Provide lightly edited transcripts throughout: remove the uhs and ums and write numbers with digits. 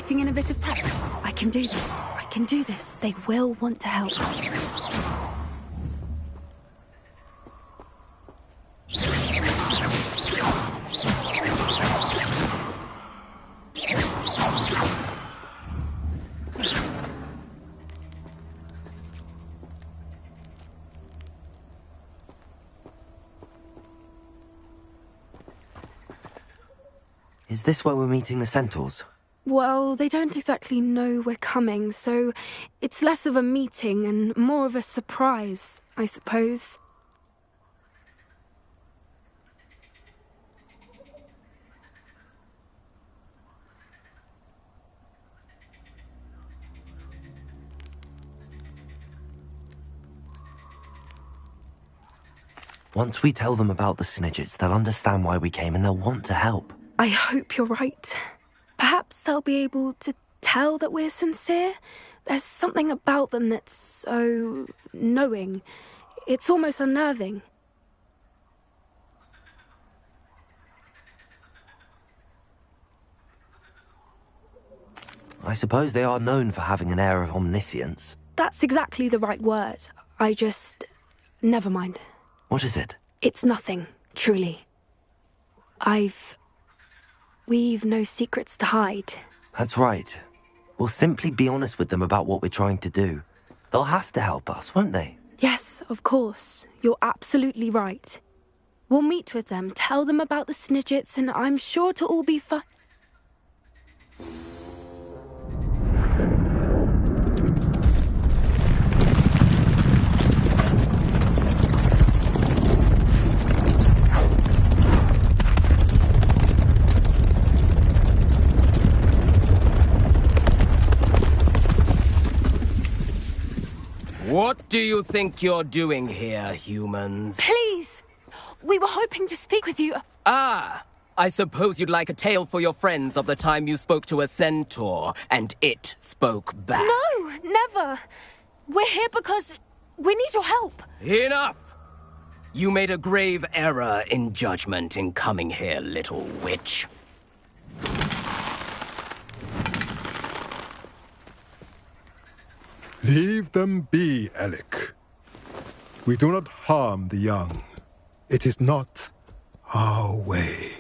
putting in a bit of prep. I can do this. I can do this. They will want to help. Is this where we're meeting the centaurs? Well, they don't exactly know we're coming, so it's less of a meeting and more of a surprise, I suppose. Once we tell them about the Snidgets, they'll understand why we came and they'll want to help. I hope you're right. Perhaps they'll be able to tell that we're sincere. There's something about them that's so knowing. It's almost unnerving. I suppose they are known for having an air of omniscience. That's exactly the right word. Never mind. What is it? It's nothing, truly. We've no secrets to hide. That's right. We'll simply be honest with them about what we're trying to do. They'll have to help us, won't they? Yes, of course. You're absolutely right. We'll meet with them, tell them about the Snidgets, and I'm sure it'll all be fine. What do you think you're doing here, humans? Please! We were hoping to speak with you. Ah! I suppose you'd like a tale for your friends of the time you spoke to a centaur, and it spoke back. No, never. We're here because we need your help. Enough! You made a grave error in judgment in coming here, little witch. Leave them be, Alec. We do not harm the young. It is not our way.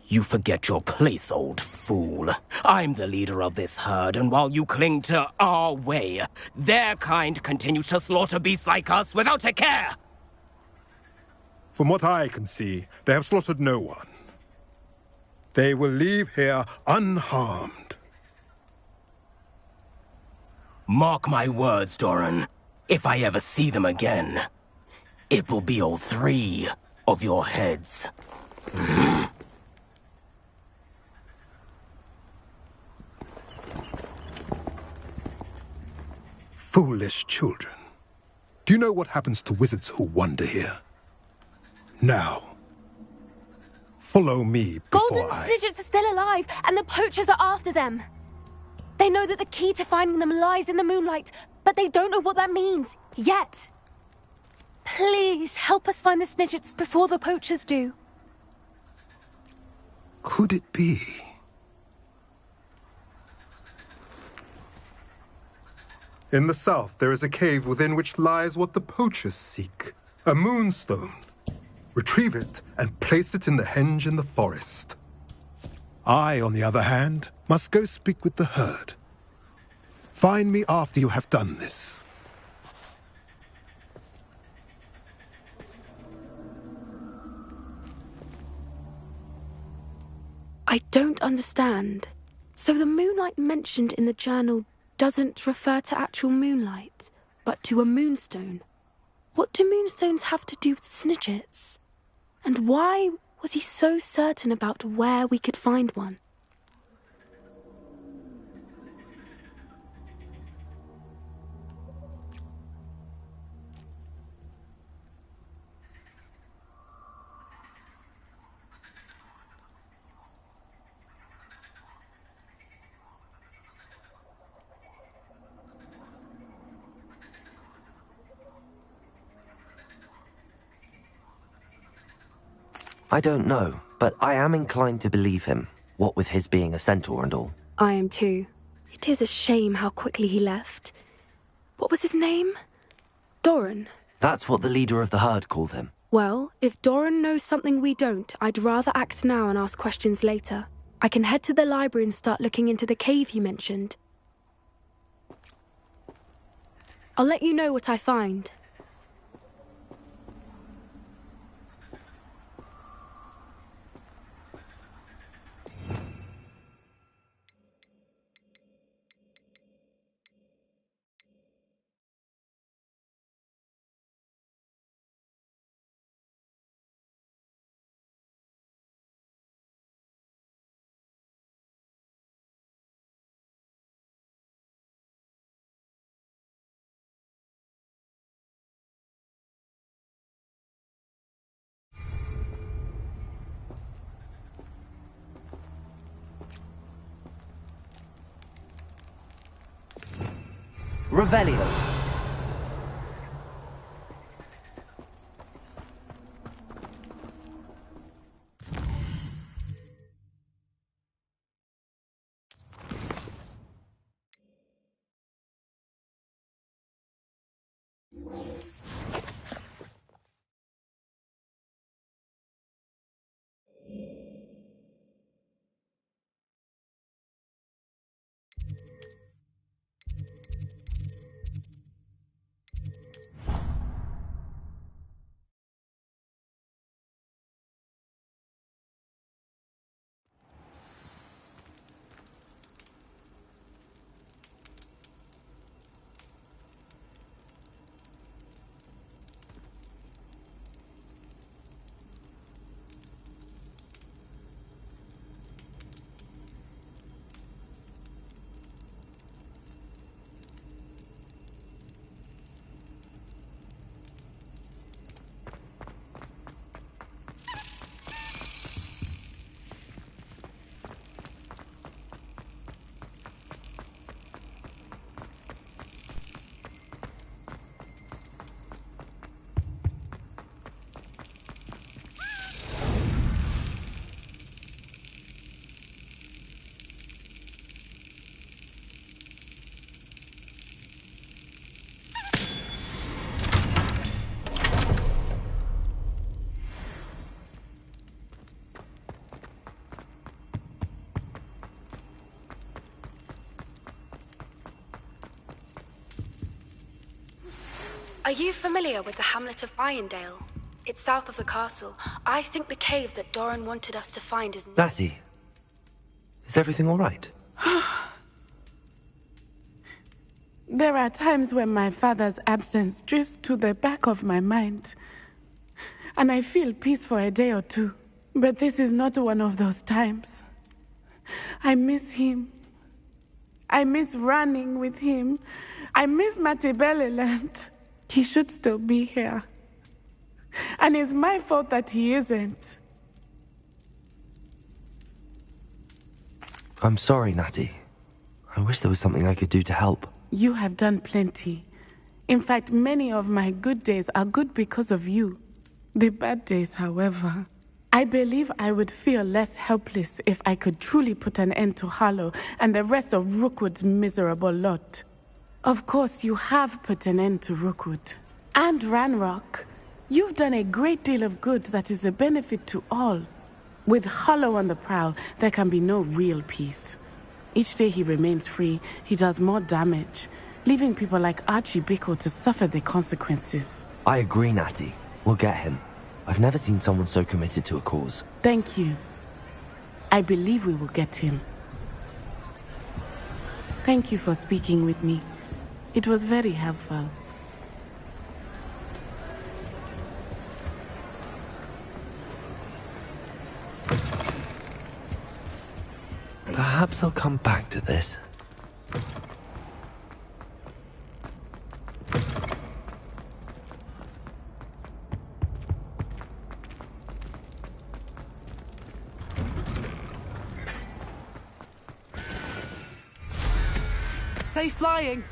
You forget your place, old fool. I'm the leader of this herd, and while you cling to our way, their kind continues to slaughter beasts like us without a care! From what I can see, they have slaughtered no one. They will leave here unharmed. Mark my words, Doran. If I ever see them again, it will be all 3 of your heads. Foolish children. Do you know what happens to wizards who wander here? Now, follow me before Golden Snidgets are still alive, and the poachers are after them. They know that the key to finding them lies in the moonlight, but they don't know what that means, yet. Please, help us find the Snidgets before the poachers do. Could it be? In the south, there is a cave within which lies what the poachers seek. A moonstone. Retrieve it and place it in the henge in the forest. I, on the other hand, must go speak with the herd. Find me after you have done this. I don't understand. So the moonlight mentioned in the journal doesn't refer to actual moonlight, but to a moonstone. What do moonstones have to do with Snidgets? And why was he so certain about where we could find one? I don't know, but I am inclined to believe him, what with his being a centaur and all. I am too. It is a shame how quickly he left. What was his name? Doran. That's what the leader of the herd called him. Well, if Doran knows something we don't, I'd rather act now and ask questions later. I can head to the library and start looking into the cave he mentioned. I'll let you know what I find. Revelio. Are you familiar with the hamlet of Irondale? It's south of the castle. I think the cave that Doran wanted us to find is... Lassie, is everything all right? There are times when my father's absence drifts to the back of my mind, and I feel peace for a day or two. But this is not one of those times. I miss him. I miss running with him. I miss Matibeleland. He should still be here. And it's my fault that he isn't. I'm sorry, Natty. I wish there was something I could do to help. You have done plenty. In fact, many of my good days are good because of you. The bad days, however. I believe I would feel less helpless if I could truly put an end to Harlow and the rest of Rookwood's miserable lot. Of course, you have put an end to Rookwood. And Ranrock. You've done a great deal of good that is a benefit to all. With Harlow on the prowl, there can be no real peace. Each day he remains free, he does more damage, leaving people like Archie Bickle to suffer the consequences. I agree, Natty. We'll get him. I've never seen someone so committed to a cause. Thank you. I believe we will get him. Thank you for speaking with me. It was very helpful. Perhaps I'll come back to this. Safe flying!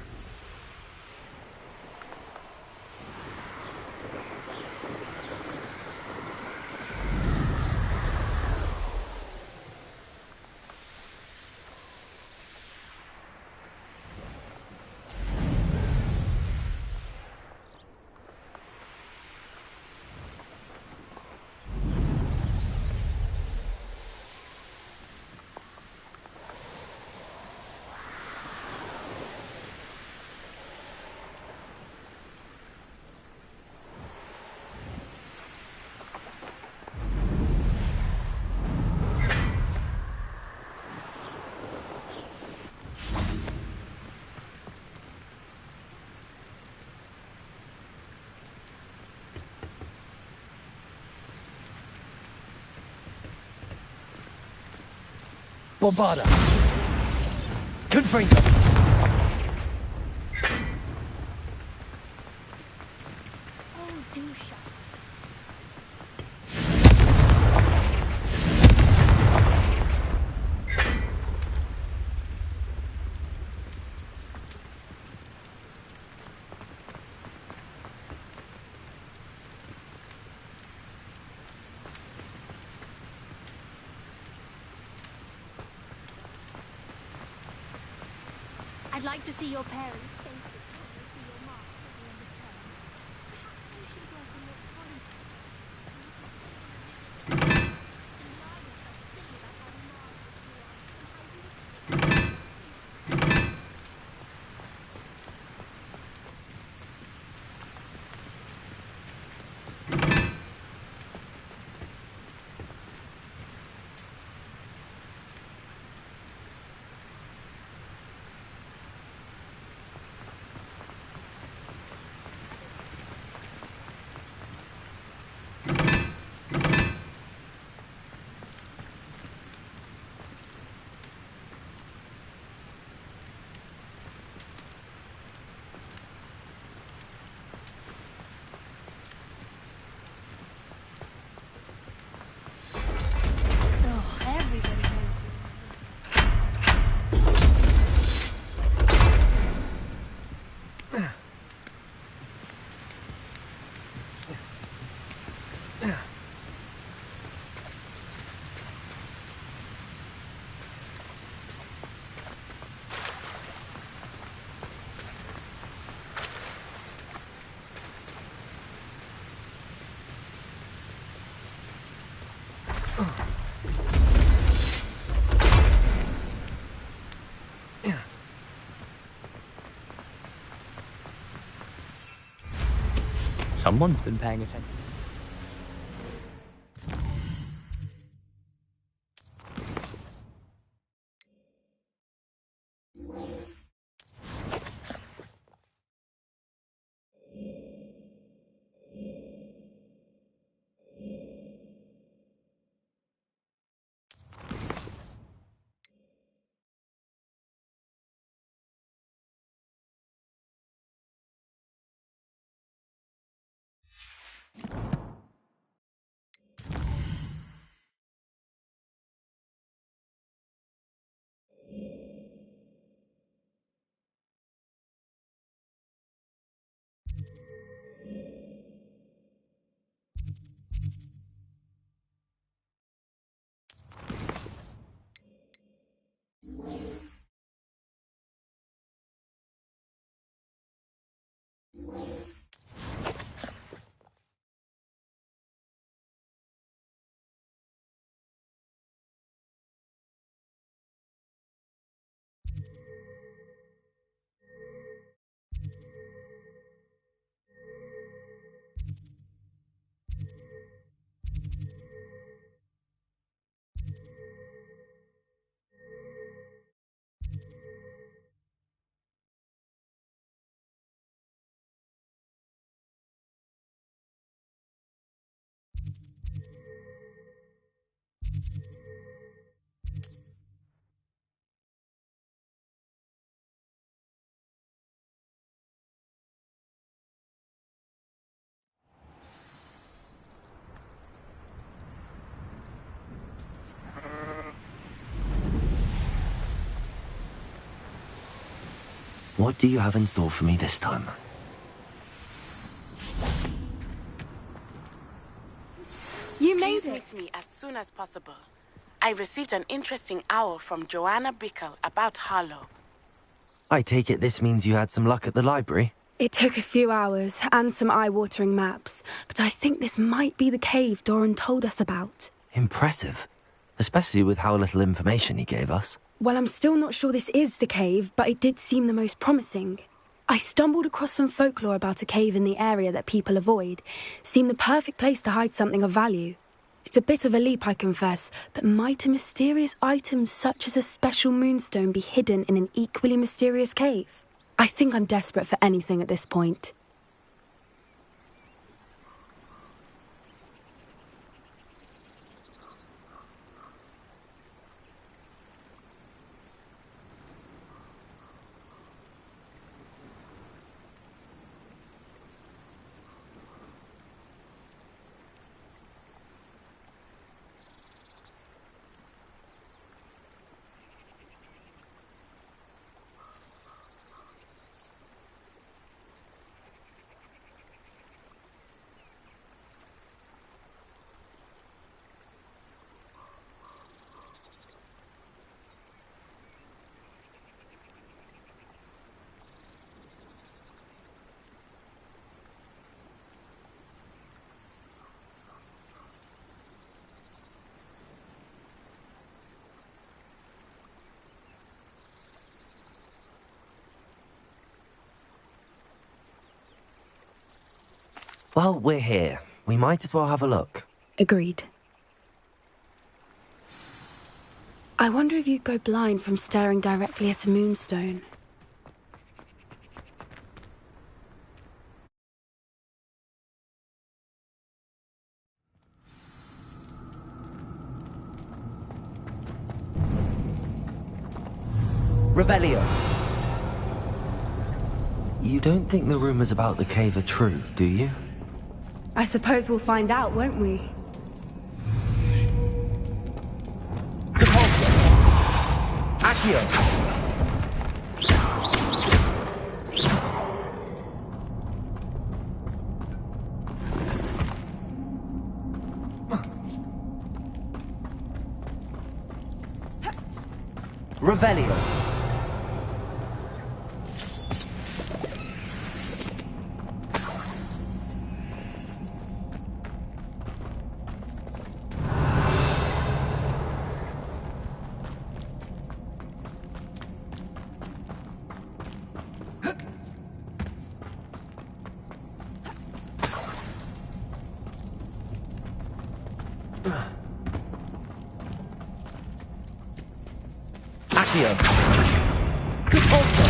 Bobada. Confringo. Oh, do shut. I'd like to see your parents. Thank you. To your mark at the end of term. Perhaps you should go for your college. And lie yourself silly about how marvelous you are, and how you would think. Oh, everybody knows. Someone's been paying attention. What do you have in store for me this time? You made Please it. meet me as soon as possible. I received an interesting owl from Joanna Bickle about Harlow. I take it this means you had some luck at the library? It took a few hours and some eye-watering maps, but I think this might be the cave Doran told us about. Impressive. Especially with how little information he gave us. Well, I'm still not sure this is the cave, but it did seem the most promising. I stumbled across some folklore about a cave in the area that people avoid. Seemed the perfect place to hide something of value. It's a bit of a leap, I confess, but might a mysterious item such as a special moonstone be hidden in an equally mysterious cave? I think I'm desperate for anything at this point. Well, we're here. We might as well have a look. Agreed. I wonder if you'd go blind from staring directly at a moonstone. Revelio! You don't think the rumors about the cave are true, do you? I suppose we'll find out, won't we? Repulsor! Accio! Revelio! Accio! Repulsor!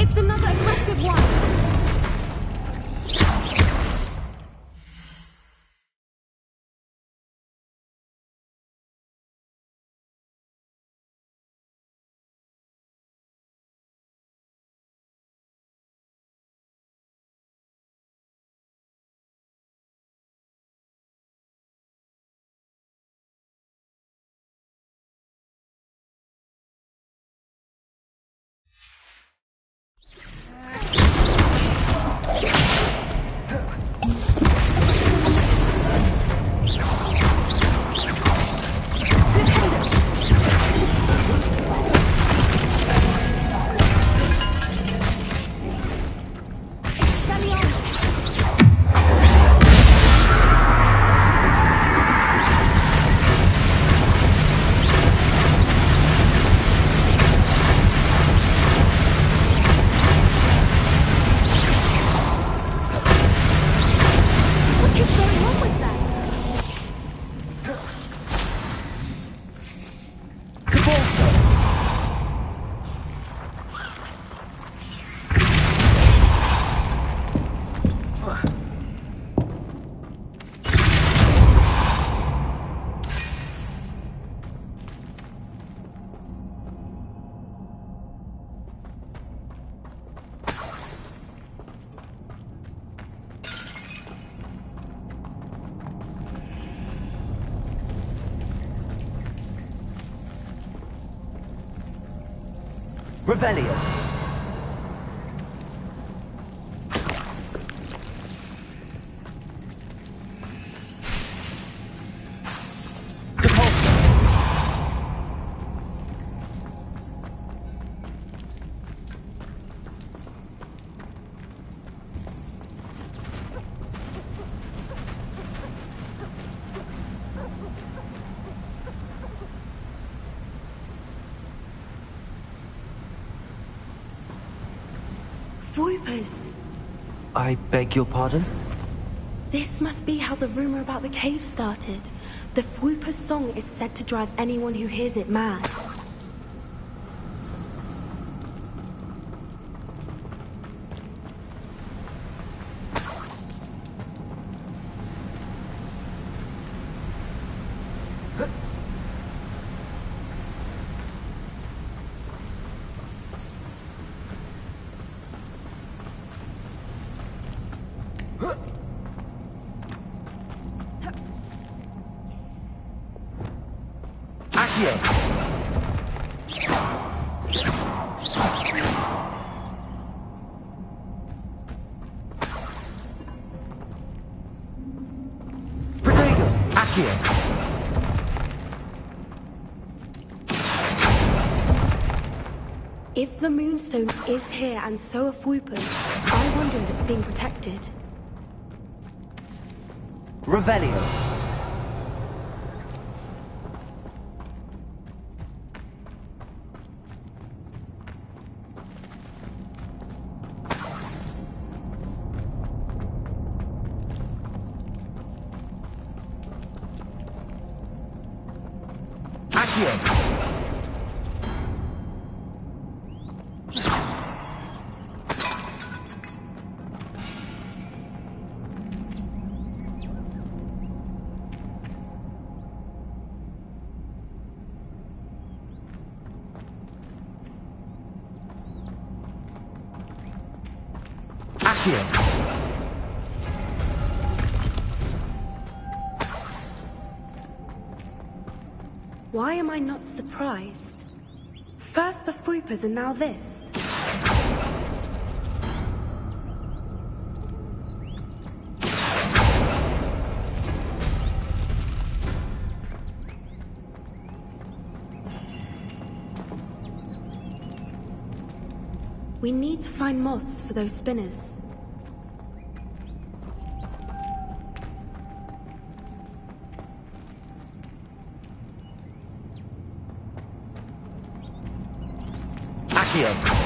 It's another aggressive one! Revelio! Repulsor! Voipers! I beg your pardon? This must be how the rumor about the cave started. The Fwooper's song is said to drive anyone who hears it mad. Accio! Protego! Accio! If the Moonstone is here and so are Whoopers, I wonder if it's being protected. Revelio! Accio! Accio! Why am I not surprised? First the Whoopers and now this. We need to find moths for those spinners. Accio!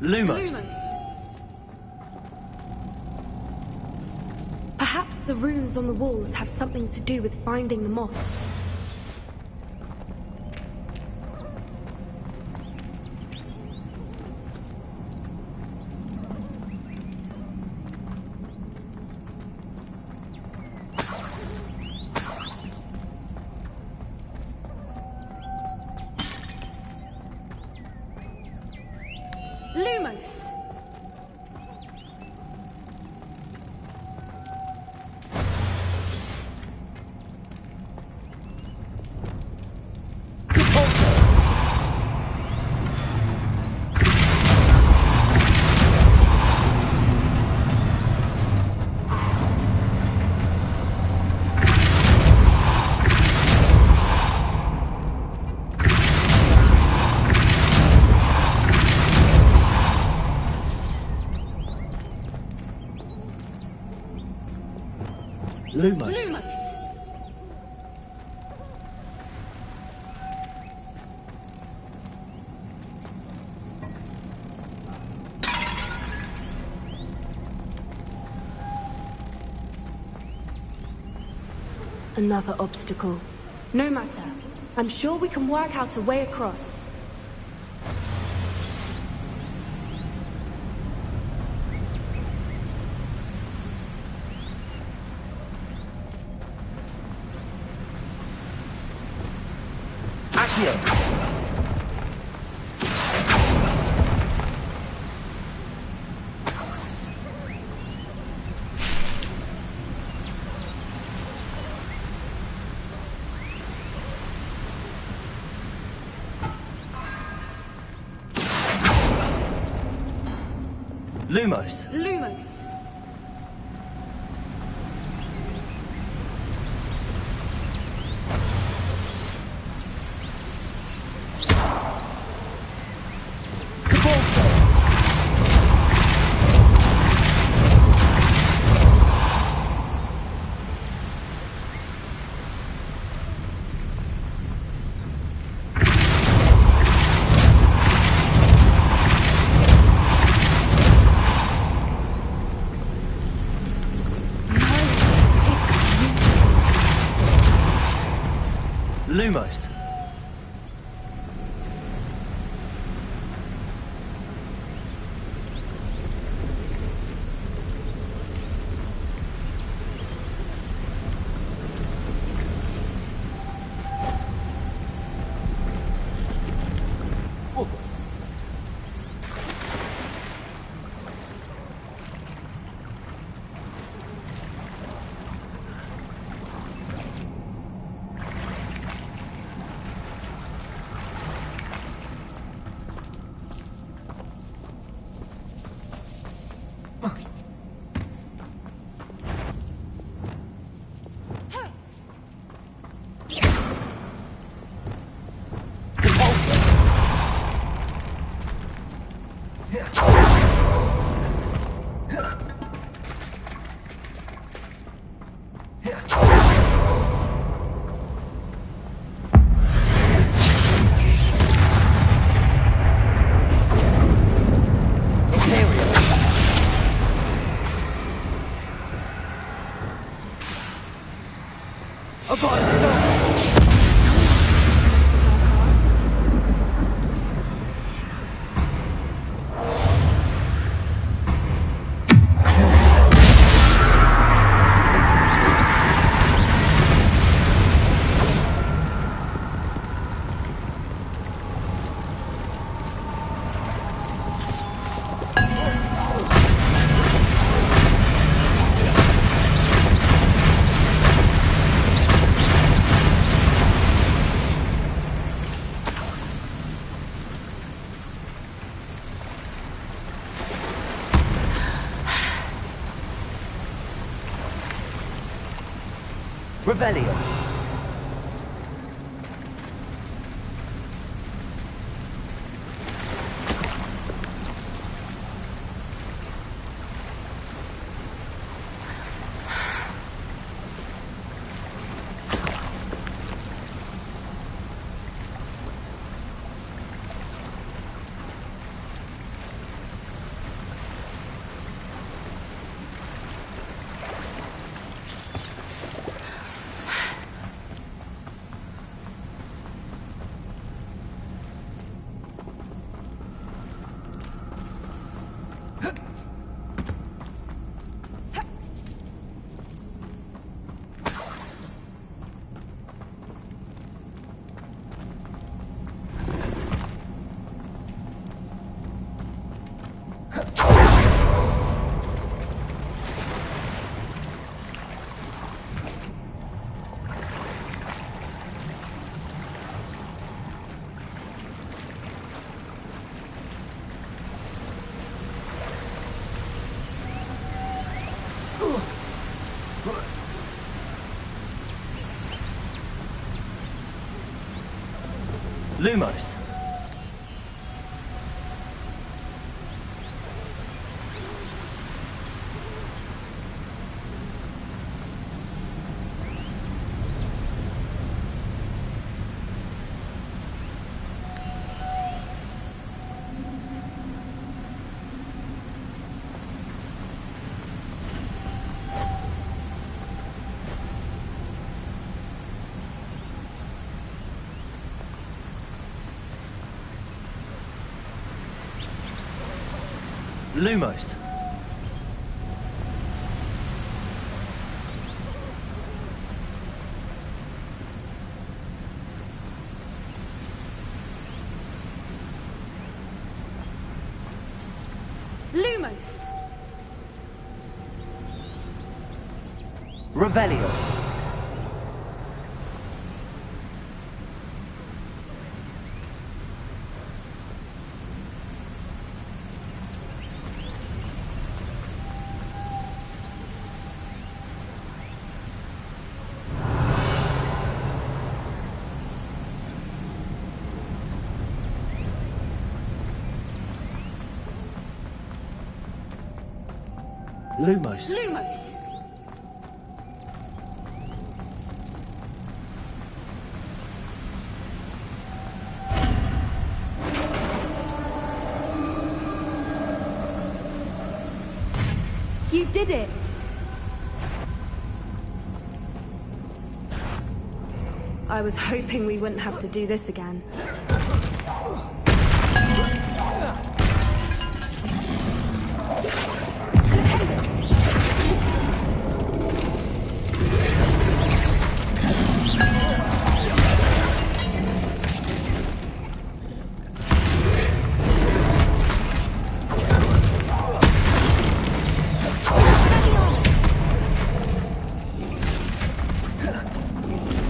Lumos! Perhaps the runes on the walls have something to do with finding the moths. Lumos! Lumos! Lumos! Another obstacle. No matter. I'm sure we can work out a way across. Accio! Lumos! Lumos! Lumos. Revelio. Lumos. Lumos. Lumos! Revelio. Lumos. Lumos! You did it! I was hoping we wouldn't have to do this again.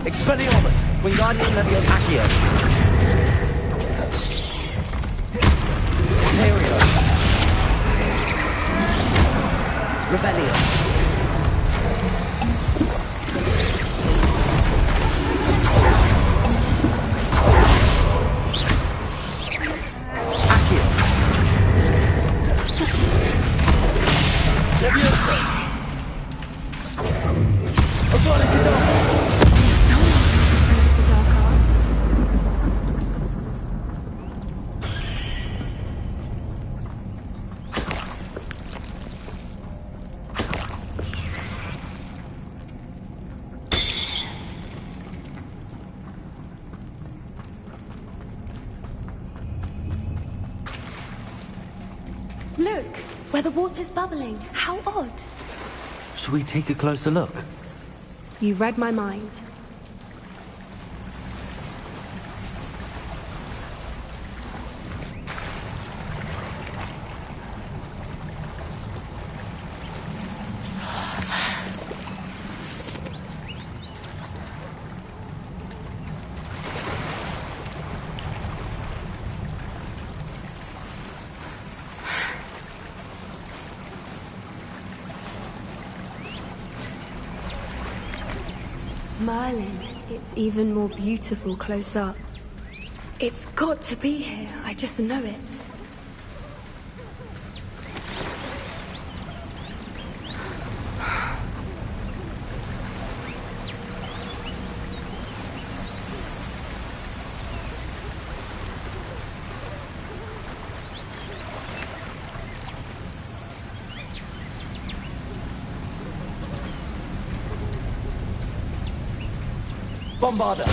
Expelliarmus! Wingardium Leviosa! Imperio! Rebellion! Accio! Leviosa! Obligator! The dark arts. Look, where the water's bubbling. How odd. Should we take a closer look? You read my mind. Merlin, it's even more beautiful close up. It's got to be here, I just know it. Bombarder!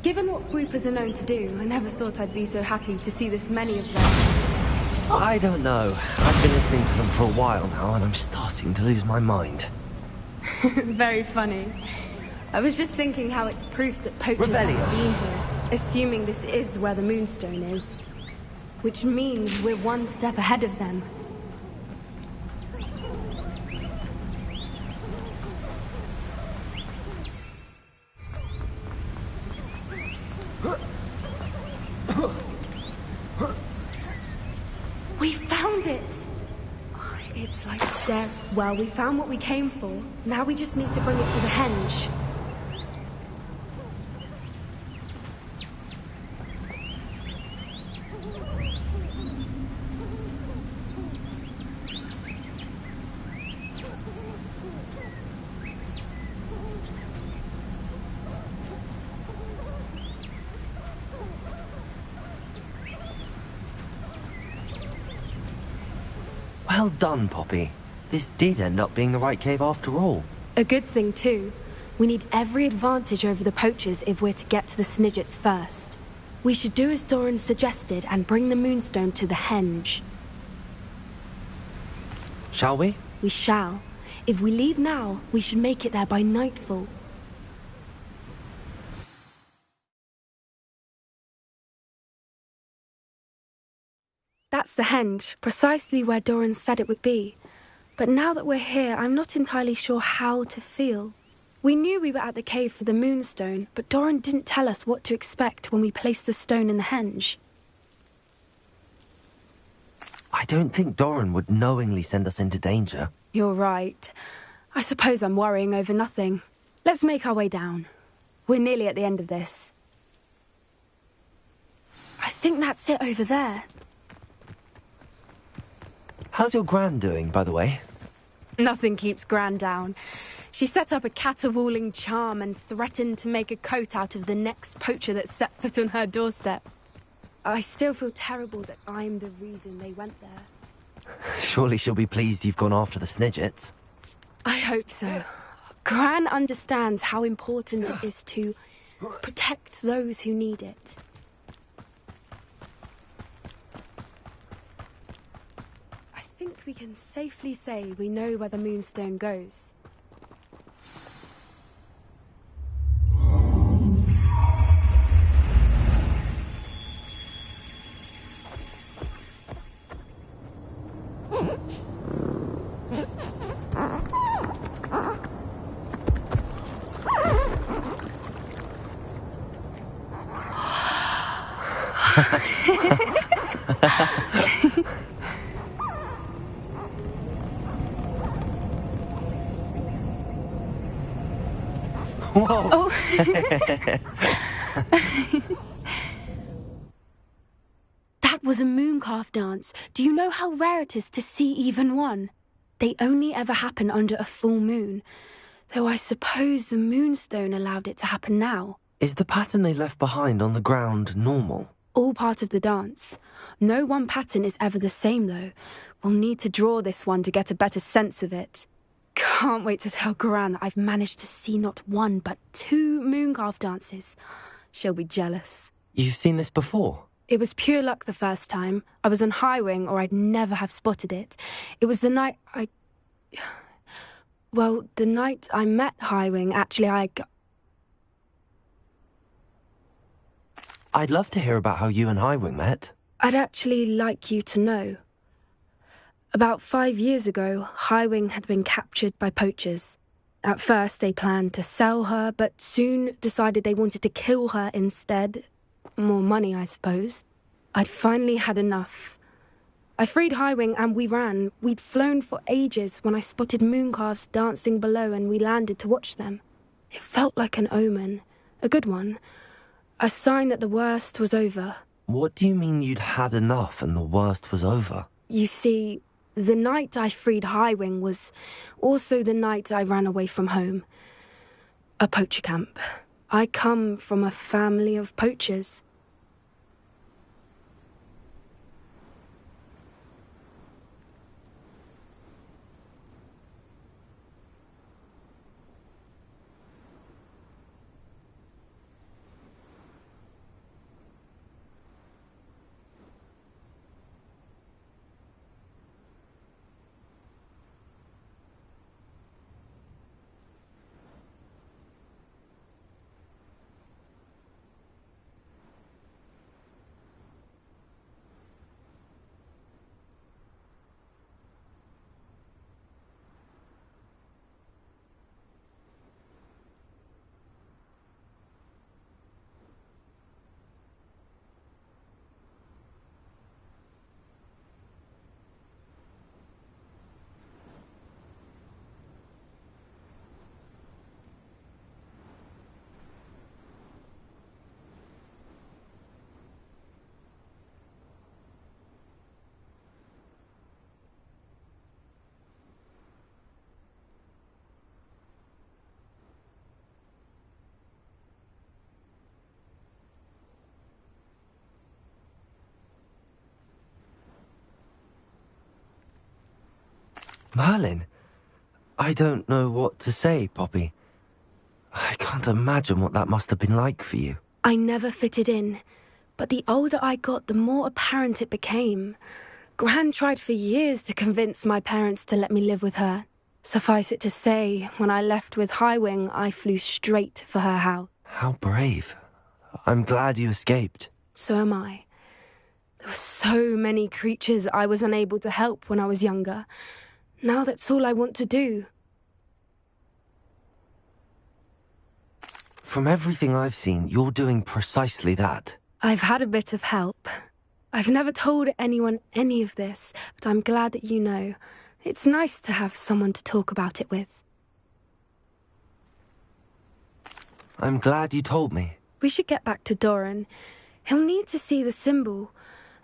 Given what Fwoopas are known to do, I never thought I'd be so happy to see this many of them. I don't know. I've been listening to them for a while now, and I'm starting to lose my mind. Very funny. I was just thinking how it's proof that poachers Rebellion. have been here, assuming this is where the Moonstone is. Which means we're one step ahead of them. We found it! It's like staring. Well, we found what we came for. Now we just need to bring it to the henge. Well done, Poppy. This did end up being the right cave after all. A good thing, too. We need every advantage over the poachers if we're to get to the Snidgets first. We should do as Doran suggested and bring the Moonstone to the henge. Shall we? We shall. If we leave now, we should make it there by nightfall. That's the henge, precisely where Doran said it would be. But now that we're here, I'm not entirely sure how to feel. We knew we were at the cave for the Moonstone, but Doran didn't tell us what to expect when we placed the stone in the henge. I don't think Doran would knowingly send us into danger. You're right. I suppose I'm worrying over nothing. Let's make our way down. We're nearly at the end of this. I think that's it over there. How's your Gran doing, by the way? Nothing keeps Gran down. She set up a caterwauling charm and threatened to make a coat out of the next poacher that set foot on her doorstep. I still feel terrible that I'm the reason they went there. Surely she'll be pleased you've gone after the Snidgets. I hope so. Gran understands how important it is to protect those who need it. I think we can safely say we know where the Moonstone goes. Whoa! Oh. That was a mooncalf dance. Do you know how rare it is to see even one? They only ever happen under a full moon. Though I suppose the Moonstone allowed it to happen now. Is the pattern they left behind on the ground normal? All part of the dance. No one pattern is ever the same, though. We'll need to draw this one to get a better sense of it. Can't wait to tell Gran that I've managed to see not one, but 2 mooncalf dances. She'll be jealous. You've seen this before? It was pure luck the first time. I was on Highwing, or I'd never have spotted it. It was the night Well, the night I met Highwing, actually, I'd love to hear about how you and Highwing met. I'd actually like you to know. About 5 years ago, Highwing had been captured by poachers. At first, they planned to sell her, but soon decided they wanted to kill her instead. More money, I suppose. I'd finally had enough. I freed Highwing and we ran. We'd flown for ages when I spotted mooncalves dancing below and we landed to watch them. It felt like an omen. A good one. A sign that the worst was over. What do you mean you'd had enough and the worst was over? You see, the night I freed Highwing was also the night I ran away from home. A poacher camp. I come from a family of poachers. Merlin? I don't know what to say, Poppy. I can't imagine what that must have been like for you. I never fitted in, but the older I got, the more apparent it became. Gran tried for years to convince my parents to let me live with her. Suffice it to say, when I left with Highwing, I flew straight for her house. How brave. I'm glad you escaped. So am I. There were so many creatures I was unable to help when I was younger. Now that's all I want to do. From everything I've seen, you're doing precisely that. I've had a bit of help. I've never told anyone any of this, but I'm glad that you know. It's nice to have someone to talk about it with. I'm glad you told me. We should get back to Doran. He'll need to see the symbol,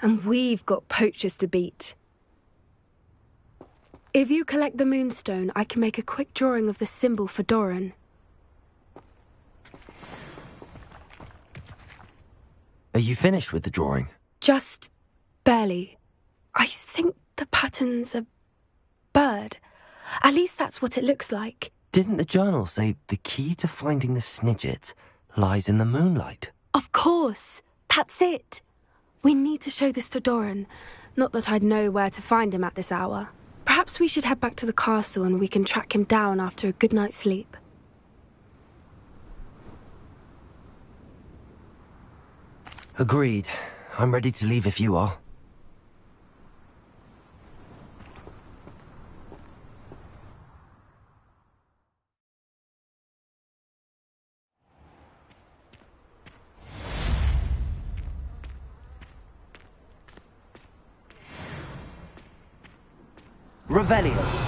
and we've got poachers to beat. If you collect the Moonstone, I can make a quick drawing of the symbol for Doran. Are you finished with the drawing? Just barely. I think the pattern's a bird. At least that's what it looks like. Didn't the journal say the key to finding the Snidget lies in the moonlight? Of course. That's it. We need to show this to Doran. Not that I'd know where to find him at this hour. Perhaps we should head back to the castle and we can track him down after a good night's sleep. Agreed. I'm ready to leave if you are. Revelio.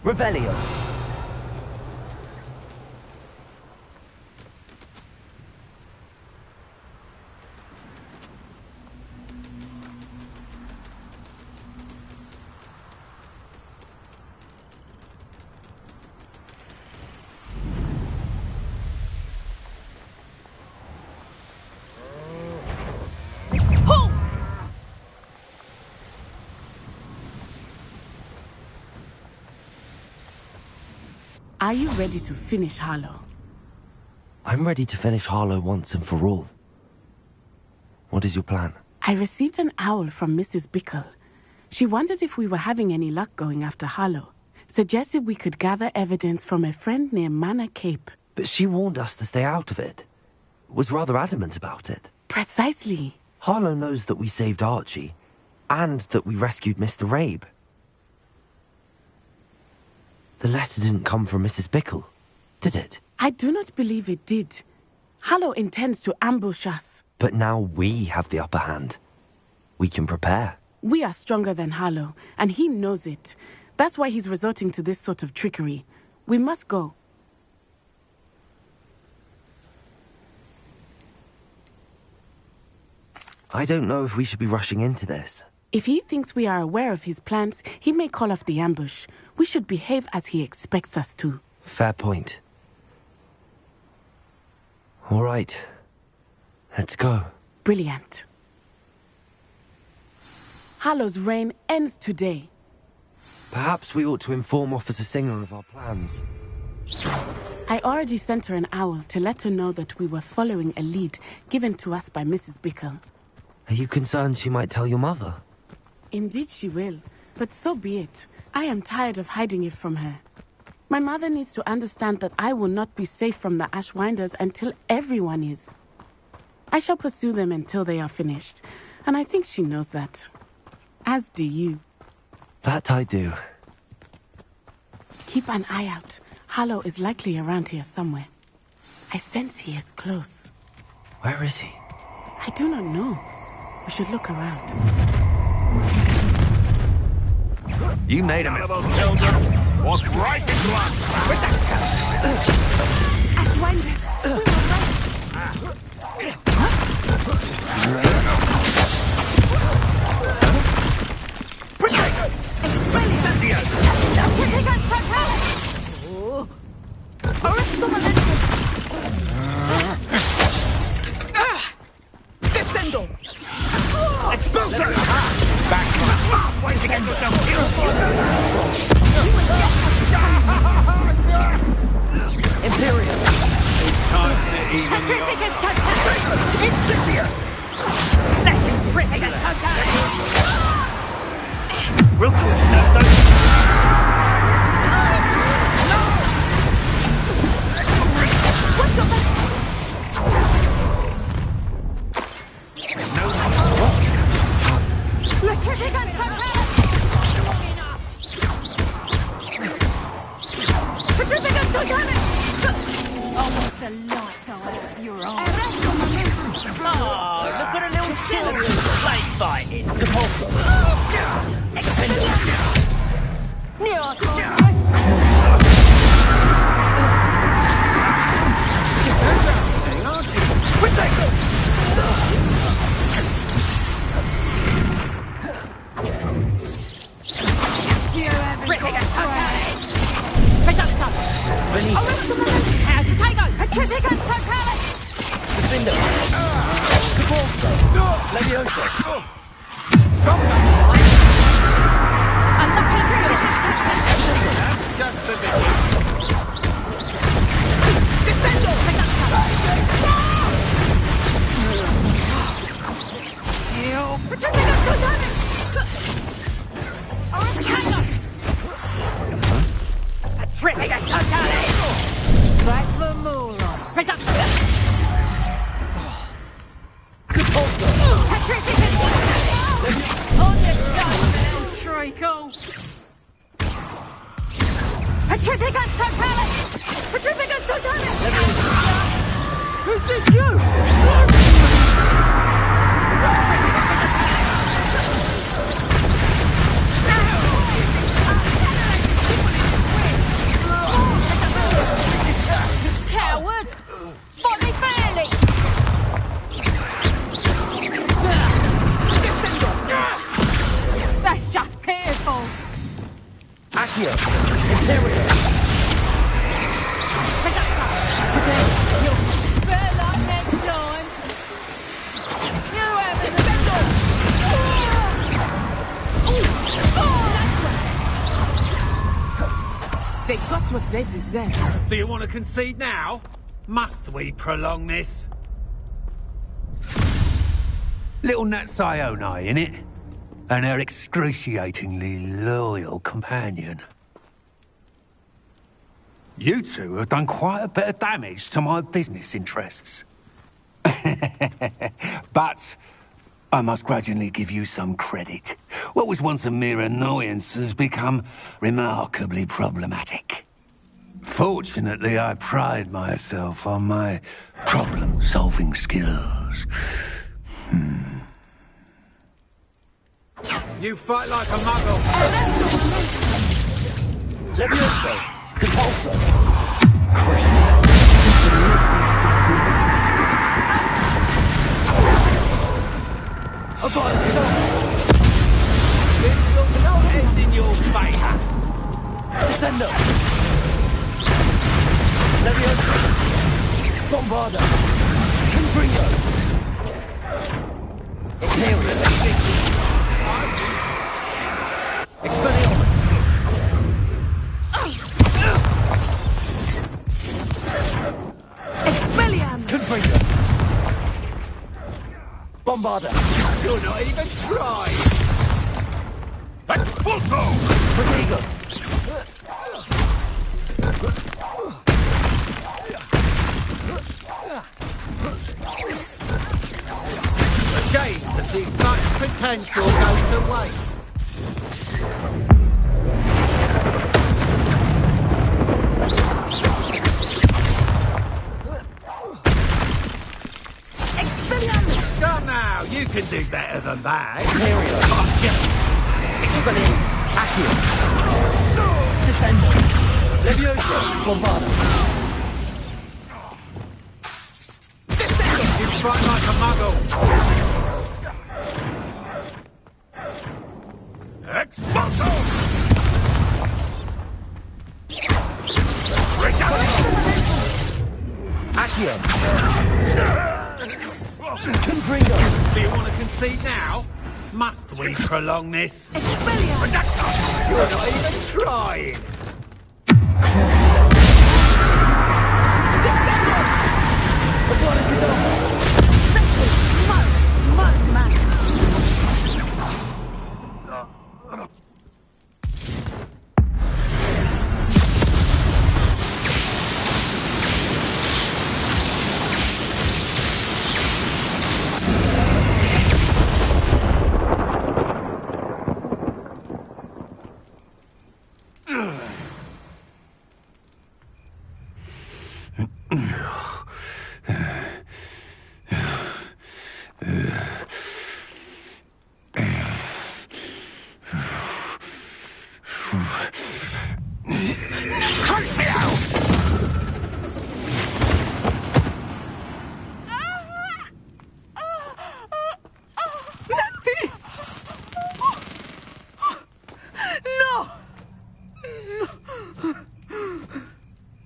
Revelio. Are you ready to finish Harlow? I'm ready to finish Harlow once and for all. What is your plan? I received an owl from Mrs. Bickle. She wondered if we were having any luck going after Harlow. Suggested we could gather evidence from a friend near Manor Cape. But she warned us to stay out of it. Was rather adamant about it. Precisely. Harlow knows that we saved Archie, and that we rescued Mr. Rabe. The letter didn't come from Mrs. Bickle, did it? I do not believe it did. Harlow intends to ambush us. But now we have the upper hand. We can prepare. We are stronger than Harlow, and he knows it. That's why he's resorting to this sort of trickery. We must go. I don't know if we should be rushing into this. If he thinks we are aware of his plans, he may call off the ambush. We should behave as he expects us to. Fair point. All right. Let's go. Brilliant. Harlow's reign ends today. Perhaps we ought to inform Officer Singer of our plans. I already sent her an owl to let her know that we were following a lead given to us by Mrs. Bickle. Are you concerned she might tell your mother? Indeed she will, but so be it. I am tired of hiding it from her. My mother needs to understand that I will not be safe from the Ashwinders until everyone is. I shall pursue them until they are finished, and I think she knows that. As do you. That I do. Keep an eye out. Harlow is likely around here somewhere. I sense he is close. Where is he? I do not know. We should look around. You made a mistake. Children, walk right into us. Ashwinders! We were Descendo! Expulsor! Back from the fast way to get yourself killed! Imperial! time to even Petrificus totalis! Incipient! Petrificus totalis! Real cool stuff, don't What's up? Petrificus totalis! Petrificus totalis! Almost a light go out of your eyes. Oh, look at a little children play fighting. Compulso. Petrificus totalis! Defender. Compulso. Levioso. Unlucky Petrificus totalis! Just a bit. Petrificus totalis! Petrificus totalis! Back for Moolos! Petrificus totalis! On your side, little treacle! Petrificus totalis! Petrificus totalis! Who's this you? Coward! Body fairly! That's just pitiful! Accio. Imperial. Better luck next time! You haven't... They got what they deserved. Do you want to concede now? Must we prolong this? Little Nat Sione, innit? And her excruciatingly loyal companion. You two have done quite a bit of damage to my business interests. But I must grudgingly give you some credit. What was once a mere annoyance has become remarkably problematic. Fortunately, I pride myself on my problem-solving skills. You fight like a muggle. Levioso. Compulso. I've got a This will not end in your favour. Descendo. Levioso. Bombarda. Confringo. Imperial. Expelliarmus. Expelliarmus! Confringo. Bombarda. You're not even trying. Expulso! Protego. A shame to see such potential go to waste. Expelliarmus! Come now, you can do better than that. Imperial. Expelliarmus. Accio. Descendo. Levioso. Bombarda. You fight like a muggle. Expulso! Accio. Confringo. Do you want to concede now? Must we prolong this? Expelliarmus! You're not even trying.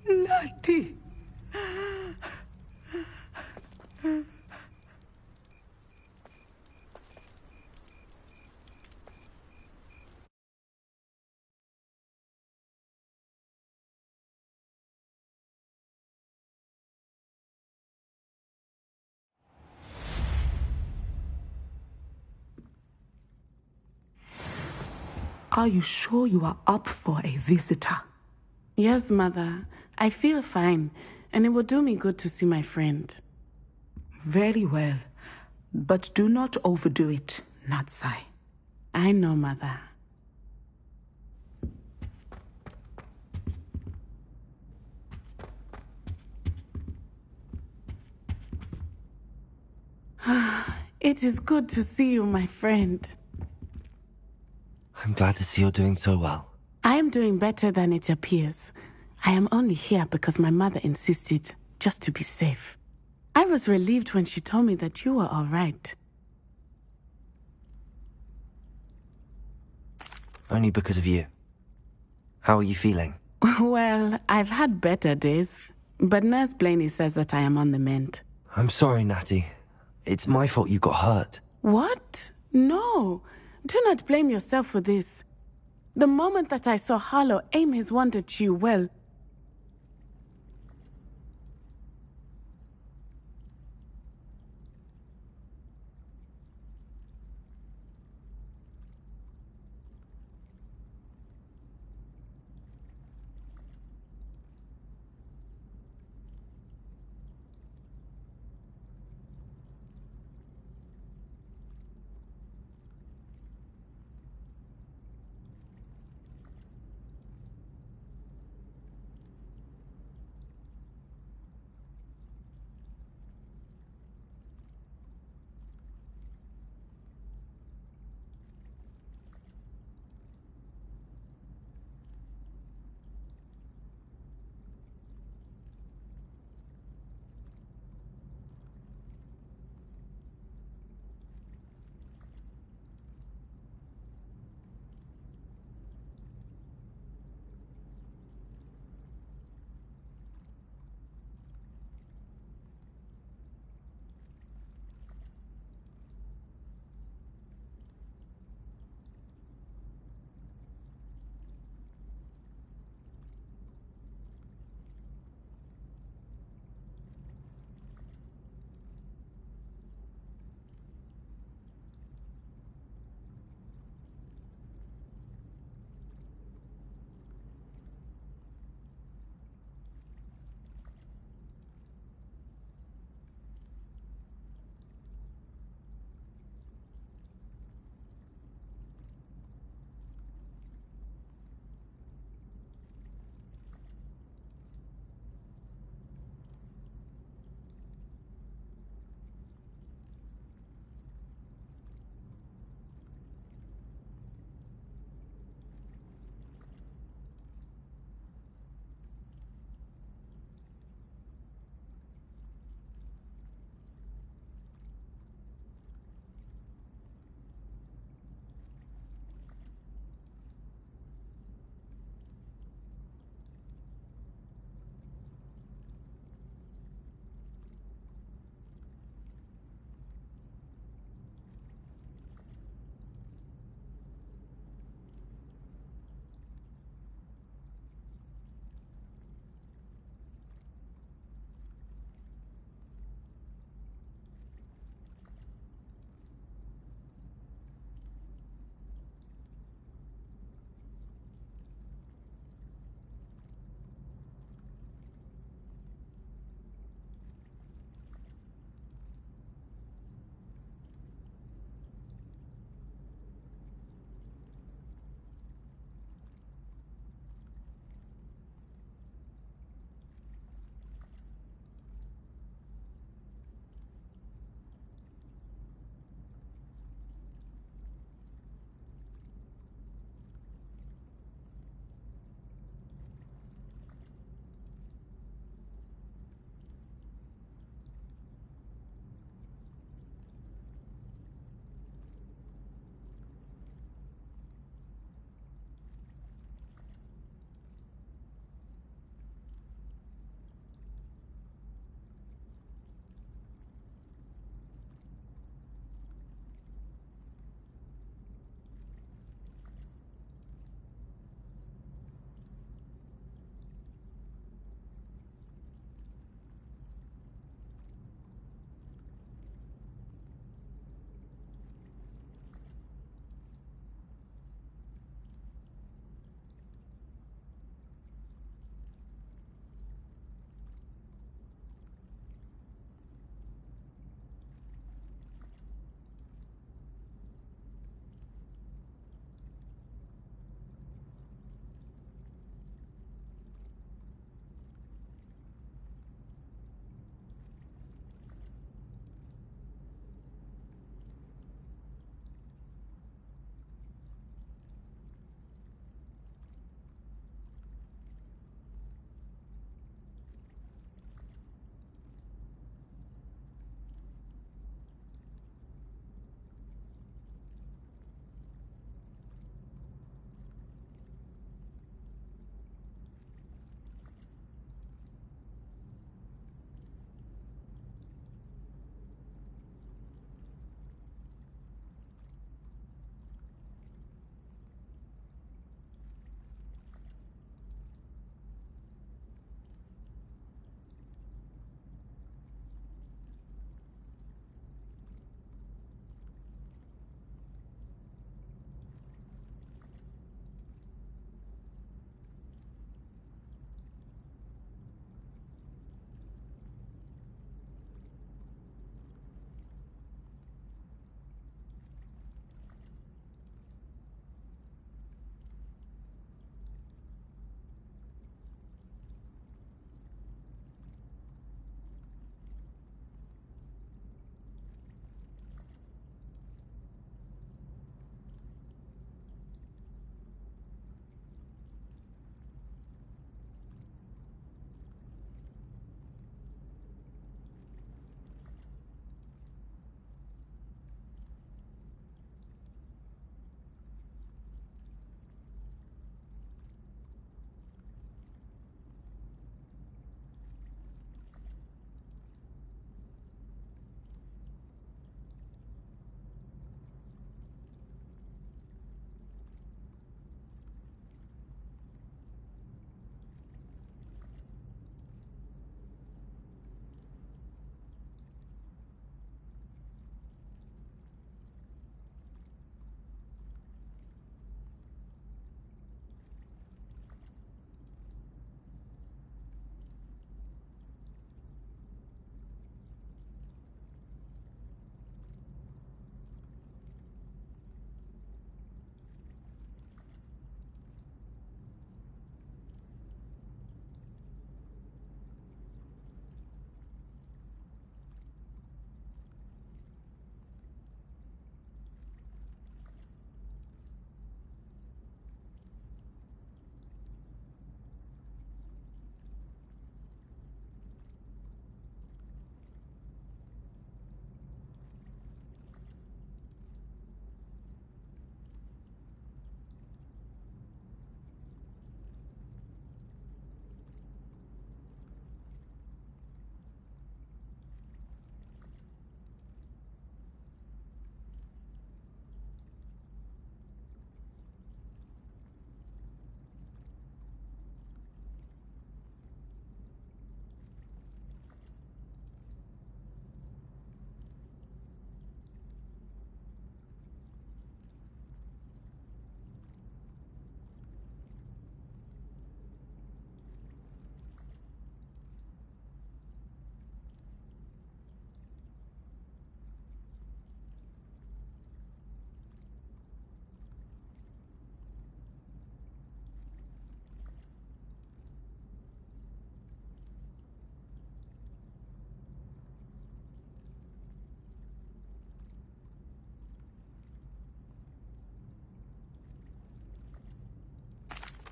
Natty! Are you sure you are up for a visitor? Yes, Mother. I feel fine, and it will do me good to see my friend. Very well. But do not overdo it, Natsai. I know, Mother. It is good to see you, my friend. I'm glad to see you're doing so well. I am doing better than it appears. I am only here because my mother insisted, just to be safe. I was relieved when she told me that you were all right. Only because of you. How are you feeling? Well, I've had better days, but Nurse Blaney says that I am on the mend. I'm sorry, Natty. It's my fault you got hurt. What? No. Do not blame yourself for this. The moment that I saw Harlow aim his wand at you, well...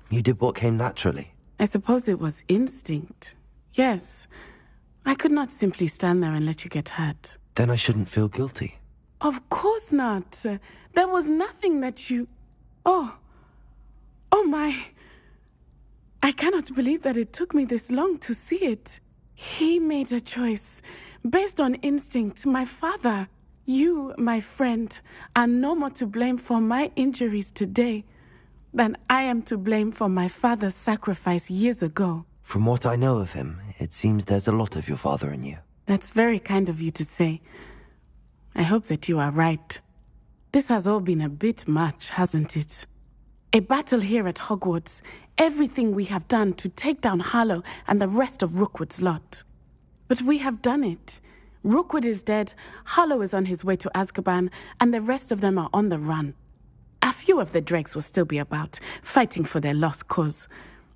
You did what came naturally. I suppose it was instinct. Yes. I could not simply stand there and let you get hurt. Then I shouldn't feel guilty. Of course not. There was nothing that you... Oh my... I cannot believe that it took me this long to see it. He made a choice based on instinct. My father, you, my friend, are no more to blame for my injuries today than I am to blame for my father's sacrifice years ago. From what I know of him, it seems there's a lot of your father in you. That's very kind of you to say. I hope that you are right. This has all been a bit much, hasn't it? A battle here at Hogwarts, everything we have done to take down Harlow and the rest of Rookwood's lot. But we have done it. Rookwood is dead, Harlow is on his way to Azkaban, and the rest of them are on the run. A few of the dregs will still be about, fighting for their lost cause.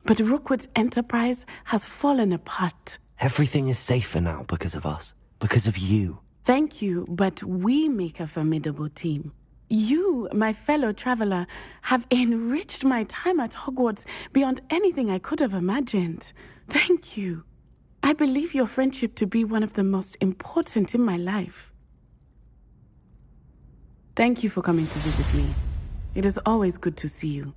But Rookwood's enterprise has fallen apart. Everything is safer now because of us. Because of you. Thank you, but we make a formidable team. You, my fellow traveler, have enriched my time at Hogwarts beyond anything I could have imagined. Thank you. I believe your friendship to be one of the most important in my life. Thank you for coming to visit me. It is always good to see you.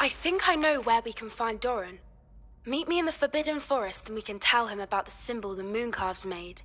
I think I know where we can find Doran. Meet me in the Forbidden Forest and we can tell him about the symbol the Mooncalves made.